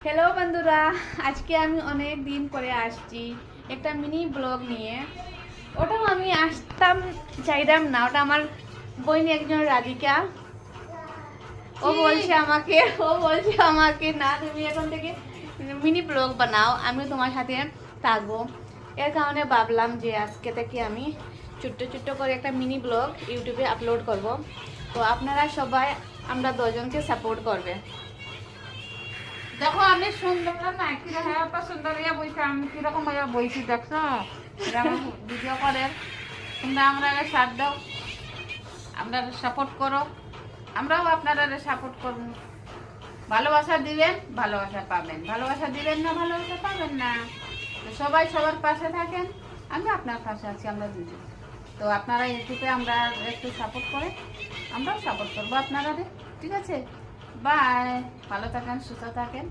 Hello বন্ধুরা, আজকে আমি অনেক দিন পরে আসছি একটা মিনি ব্লগ নিয়ে। ওটাও আমি আসতাম চাইতাম না, ওটা আমার বোন একজন রাধিকা, ও বলছে আমাকে না, তুমি এখন থেকে মিনি ব্লগ বানাও, আমিও তোমার সাথে থাকবো। এর কারণে ভাবলাম যে আজকে থেকে আমি ছোট্ট ছোট্ট করে একটা মিনি ব্লগ ইউটিউবে আপলোড করব। তো আপনারা সবাই আমরা দুজনকে সাপোর্ট করবে। দেখো আমি সুন্দর না কিরকম একটা সুন্দর ইয়ে বইছি, আমি কিরকম ইয়ে বইছি দেখছো, ভিডিও করে তোমরা আমরা সাথ দাও, আমরা সাপোর্ট করো, আমরাও আপনারা সাপোর্ট করব। ভালোবাসা দিবেন, ভালোবাসা পাবেন, ভালোবাসা দিবেন না, ভালোবাসা পাবেন না। তো সবাই সবার পাশে থাকেন, আমি আপনার পাশে আছি, আমরা দুজন। তো আপনারা ইউটিউবে আমরা একটু সাপোর্ট করে, আমরাও সাপোর্ট করবো আপনারা, ঠিক আছে? বাই, ভালো থাকেন, সুস্থ থাকেন।